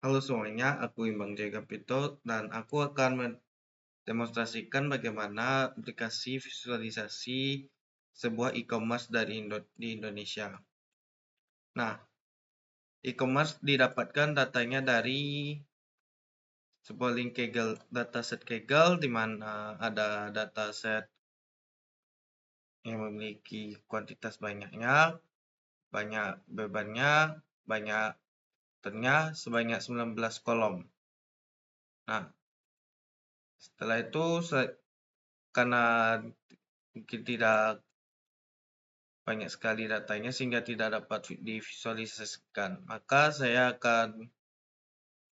Halo semuanya, aku Imbang Jaya Pito dan aku akan mendemonstrasikan bagaimana aplikasi visualisasi sebuah e-commerce di Indonesia. Nah, e-commerce didapatkan datanya dari sebuah link Kaggle, dataset Kaggle di mana ada dataset yang memiliki kuantitas banyak bebannya, banyak ternya sebanyak 19 kolom. Nah, setelah itu karena mungkin tidak banyak sekali datanya sehingga tidak dapat divisualisasikan, maka saya akan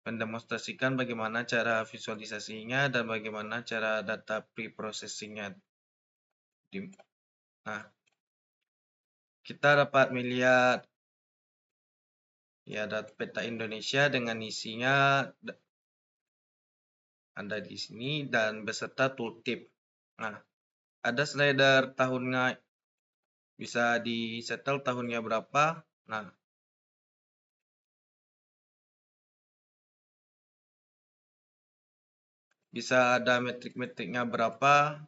mendemonstrasikan bagaimana cara visualisasinya dan bagaimana cara data pre-processingnya. Nah, kita dapat melihat ya data peta Indonesia dengan isinya ada di sini dan beserta tooltip. Nah, ada slider tahunnya, bisa di settle tahunnya berapa. Nah, bisa ada metrik-metriknya berapa.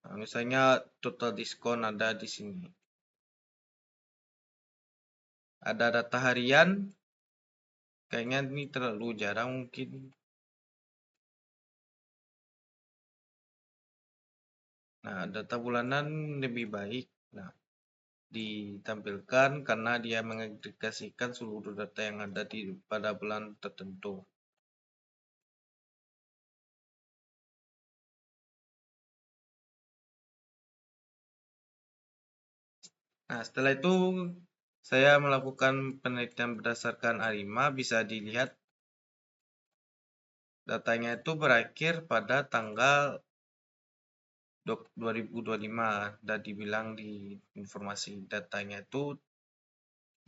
Nah, misalnya total diskon ada di sini. Ada data harian, kayaknya ini terlalu jarang mungkin. Nah, data bulanan lebih baik. Nah, ditampilkan karena dia mengagregasikan seluruh data yang ada pada bulan tertentu. Nah, setelah itu saya melakukan penelitian berdasarkan ARIMA. Bisa dilihat datanya itu berakhir pada tanggal 2025 dan dibilang di informasi datanya itu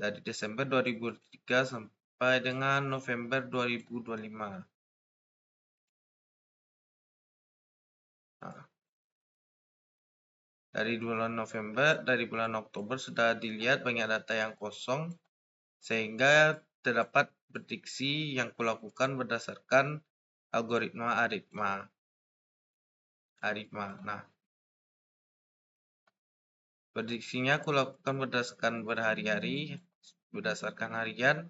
dari Desember 2023 sampai dengan November 2025. Nah, dari bulan Oktober sudah dilihat banyak data yang kosong sehingga terdapat prediksi yang kulakukan berdasarkan algoritma ARIMA. Nah, prediksinya kulakukan berdasarkan berhari-hari, berdasarkan harian.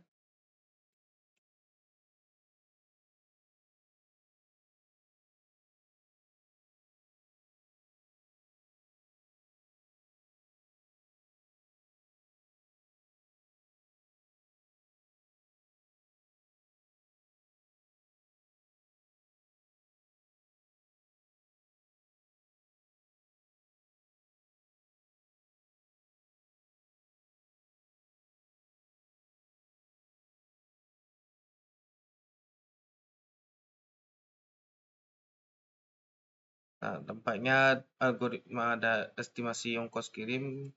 Nah, tampaknya algoritma ada estimasi ongkos kirim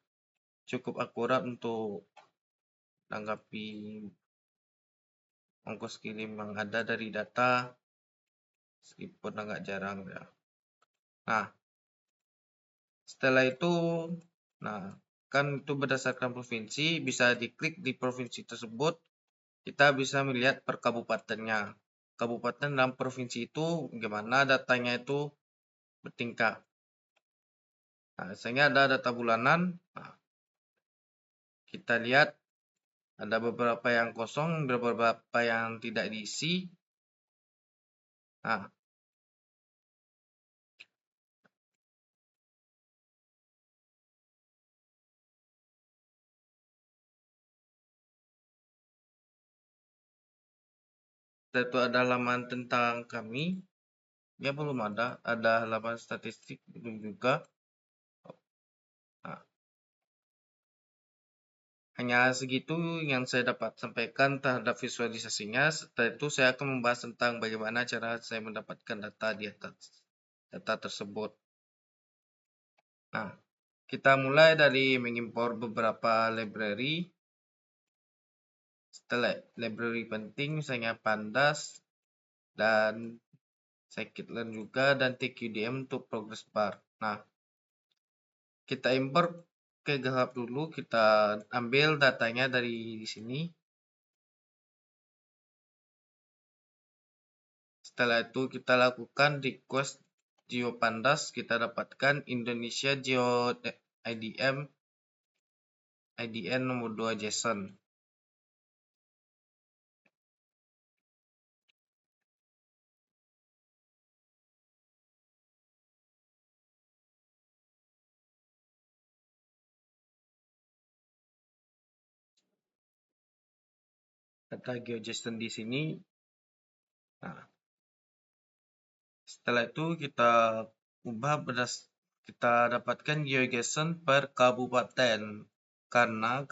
cukup akurat untuk menanggapi ongkos kirim yang ada dari data, meskipun agak jarang ya. Nah, setelah itu, nah kan itu berdasarkan provinsi, bisa diklik di provinsi tersebut, kita bisa melihat per kabupatennya. Kabupaten dalam provinsi itu gimana datanya itu bertingkat. Nah, misalnya ada data bulanan, nah, kita lihat ada beberapa yang kosong, beberapa yang tidak diisi. Nah, itu ada halaman tentang kami. Ya belum ada halaman statistik belum juga. Nah, hanya segitu yang saya dapat sampaikan terhadap visualisasinya. Setelah itu saya akan membahas tentang bagaimana cara saya mendapatkan data di atas data tersebut. Nah, kita mulai dari mengimpor beberapa library. Setelah library penting misalnya Pandas dan scikit-learn juga dan TQDM untuk progress bar. Nah, kita import Oke, Grab dulu kita ambil datanya dari sini. Setelah itu kita lakukan request GeoPandas, kita dapatkan Indonesia Geo IDN nomor 2 JSON. Data GeoJSON di sini. Nah, setelah itu kita ubah kita dapatkan GeoJSON per kabupaten karena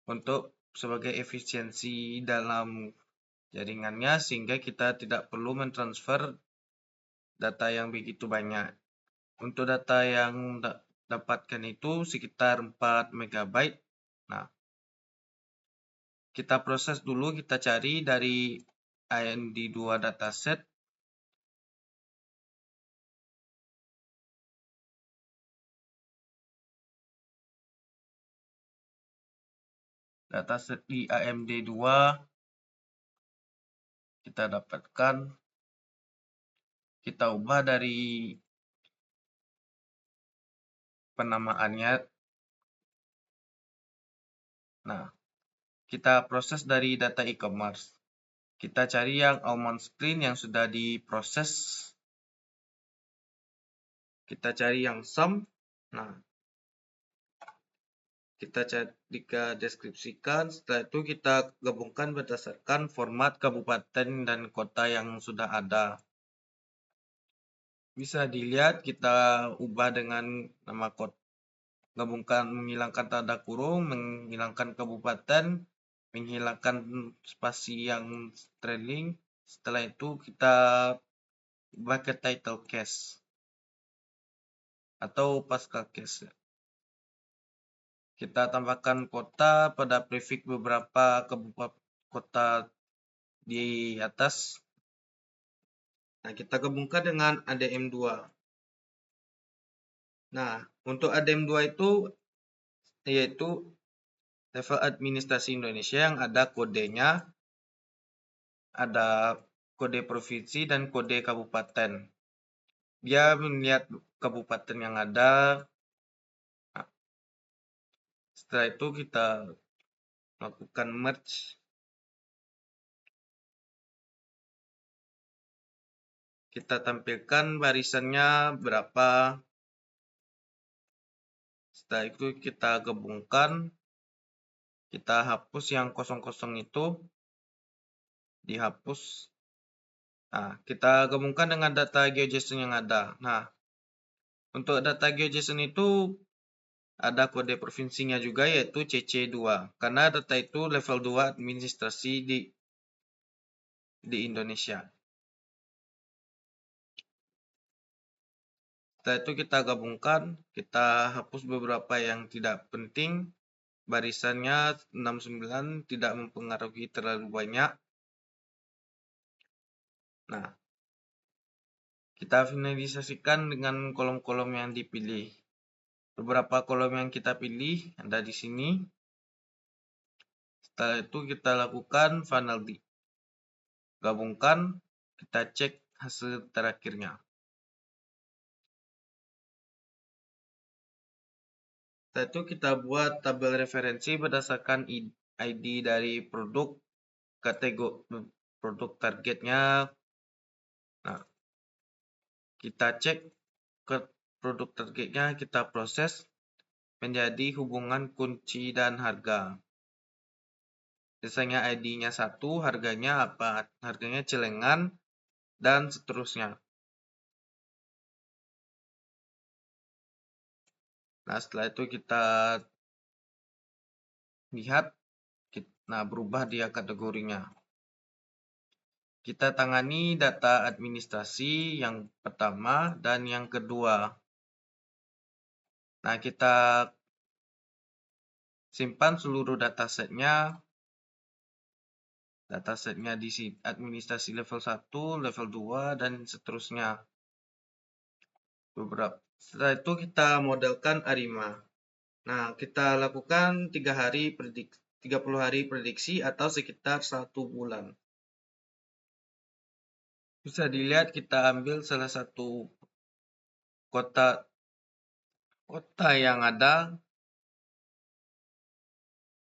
untuk sebagai efisiensi dalam jaringannya sehingga kita tidak perlu mentransfer data yang begitu banyak. Untuk data yang dapatkan itu sekitar 4 MB. Nah, kita proses dulu, kita cari dari IND2 dataset. Dataset di AMD2 kita dapatkan, kita ubah dari penamaannya. Nah, kita proses dari data e-commerce. Kita cari yang almond screen yang sudah diproses. Kita cari yang sum. Nah, kita deskripsikan. Setelah itu kita gabungkan berdasarkan format kabupaten dan kota yang sudah ada. Bisa dilihat kita ubah dengan nama kota, gabungkan, menghilangkan tanda kurung, menghilangkan kabupaten, menghilangkan spasi yang trailing. Setelah itu kita ubah ke title case atau pascal case. Kita tambahkan kota pada prefix beberapa kabupaten kota di atas. Nah, kita gabungkan dengan ADM2. Nah, untuk ADM2 itu yaitu level administrasi Indonesia yang ada kodenya, ada kode provinsi dan kode kabupaten. Dia melihat kabupaten yang ada. Nah, setelah itu kita lakukan merge. Kita tampilkan barisannya berapa. Setelah itu kita gabungkan. Kita hapus yang kosong-kosong itu. Dihapus. Nah, kita gabungkan dengan data GeoJSON yang ada. Nah, untuk data GeoJSON itu ada kode provinsinya juga, yaitu CC2. Karena data itu level 2 administrasi di Indonesia. Setelah itu kita gabungkan, kita hapus beberapa yang tidak penting. Barisannya 69 tidak mempengaruhi terlalu banyak. Nah, kita finalisasikan dengan kolom-kolom yang dipilih. Beberapa kolom yang kita pilih ada di sini. Setelah itu kita lakukan finally. Gabungkan, kita cek hasil terakhirnya. Setelah itu kita buat tabel referensi berdasarkan ID dari produk, kategori produk targetnya. Nah, kita cek ke produk targetnya, kita proses menjadi hubungan kunci dan harga. Misalnya ID-nya 1, harganya apa? Harganya celengan, dan seterusnya. Nah, setelah itu kita lihat, nah berubah dia kategorinya. Kita tangani data administrasi yang pertama dan yang kedua. Nah, kita simpan seluruh datasetnya. Datasetnya di administrasi level 1, level 2, dan seterusnya. Setelah itu kita modelkan ARIMA. Nah, kita lakukan 30 hari prediksi atau sekitar 1 bulan. Bisa dilihat kita ambil salah satu kota yang ada.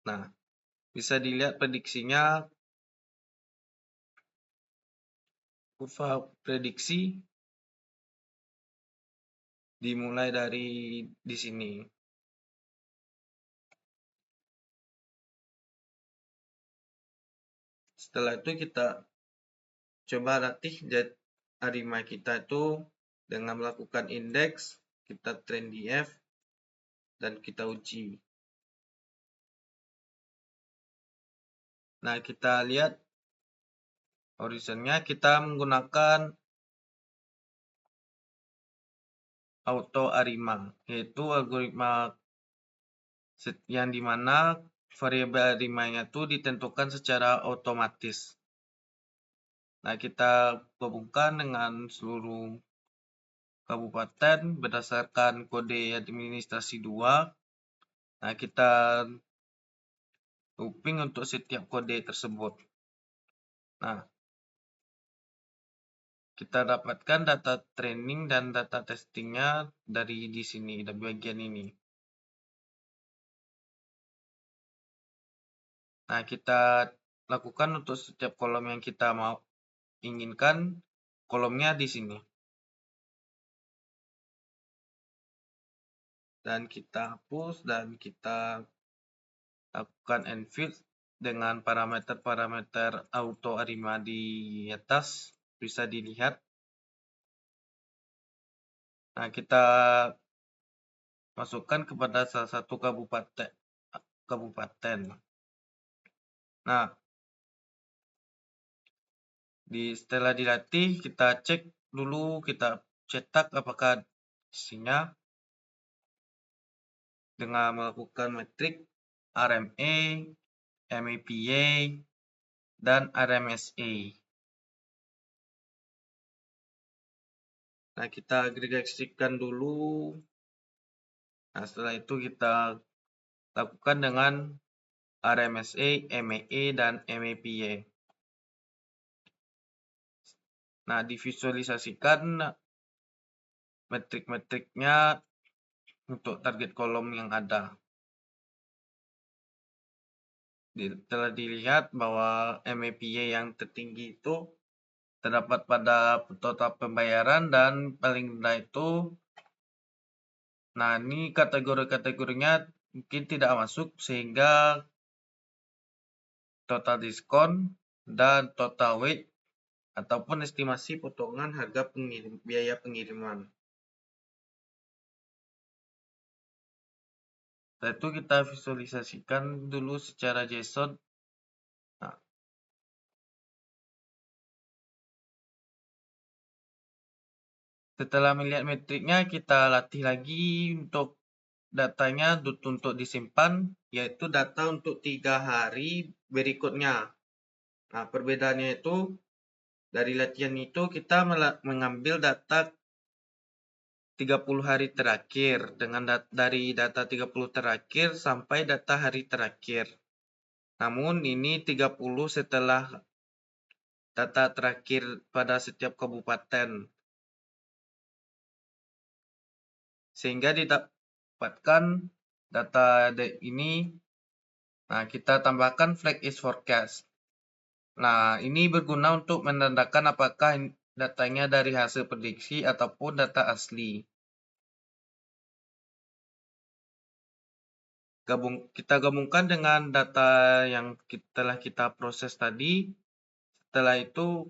Nah, bisa dilihat prediksinya, kurva prediksi dimulai dari di sini. Setelah itu kita coba latih Arima kita itu dengan melakukan indeks, kita trend DF, dan kita uji. Nah, kita lihat horizonnya, kita menggunakan auto Arima, yaitu algoritma yang dimana variabel Arimanya itu ditentukan secara otomatis. Nah, kita gabungkan dengan seluruh kabupaten berdasarkan kode administrasi 2. Nah, kita looping untuk setiap kode tersebut. Nah, kita dapatkan data training dan data testingnya dari di sini, dari bagian ini. Nah, kita lakukan untuk setiap kolom yang kita mau inginkan, kolomnya di sini. Dan kita hapus dan kita lakukan enfit dengan parameter-parameter auto Arima di atas bisa dilihat. Nah, kita masukkan kepada salah satu kabupaten. Nah, setelah dilatih, kita cek dulu, kita cetak apakah isinya dengan melakukan metrik RMA, MAPA, dan RMSA. Nah, kita agregasikan dulu. Nah, setelah itu kita lakukan dengan RMSA, MAA, dan MAPA. Nah, divisualisasikan metrik-metriknya untuk target kolom yang ada. Telah dilihat bahwa MAPA yang tertinggi itu terdapat pada total pembayaran dan paling rendah itu. Nah, ini kategori-kategorinya mungkin tidak masuk sehingga total diskon dan total weight ataupun estimasi potongan harga biaya pengiriman. Setelah itu kita visualisasikan dulu secara JSON. Nah, setelah melihat metriknya, kita latih lagi untuk datanya untuk disimpan, yaitu data untuk 3 hari berikutnya. Nah, perbedaannya itu dari latihan itu kita mengambil data 30 hari terakhir dengan dari data 30 terakhir sampai data hari terakhir. Namun ini 30 setelah data terakhir pada setiap kabupaten. Sehingga didapatkan data ini. Nah, kita tambahkan flag is forecast. Nah, ini berguna untuk menandakan apakah datanya dari hasil prediksi ataupun data asli. Kita gabungkan dengan data yang telah kita proses tadi. Setelah itu,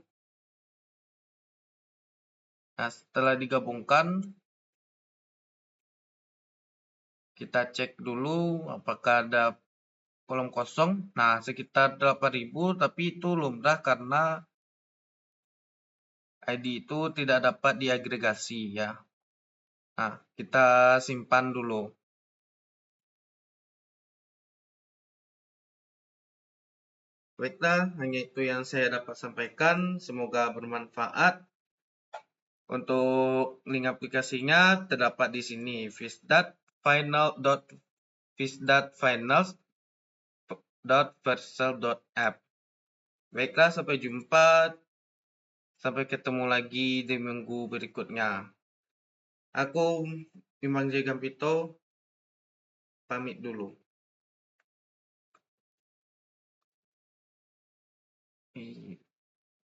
setelah digabungkan, kita cek dulu apakah ada kolom kosong. Nah, sekitar 8.000, tapi itu lumrah karena ID itu tidak dapat diagregasi ya. Nah, kita simpan dulu. Baiklah, hanya itu yang saya dapat sampaikan. Semoga bermanfaat. Untuk link aplikasinya terdapat di sini, Fisdat Final. fish.finals.vercel.app. Baiklah, sampai jumpa. Sampai ketemu lagi di minggu berikutnya. Aku Bimang J. Gampito, pamit dulu.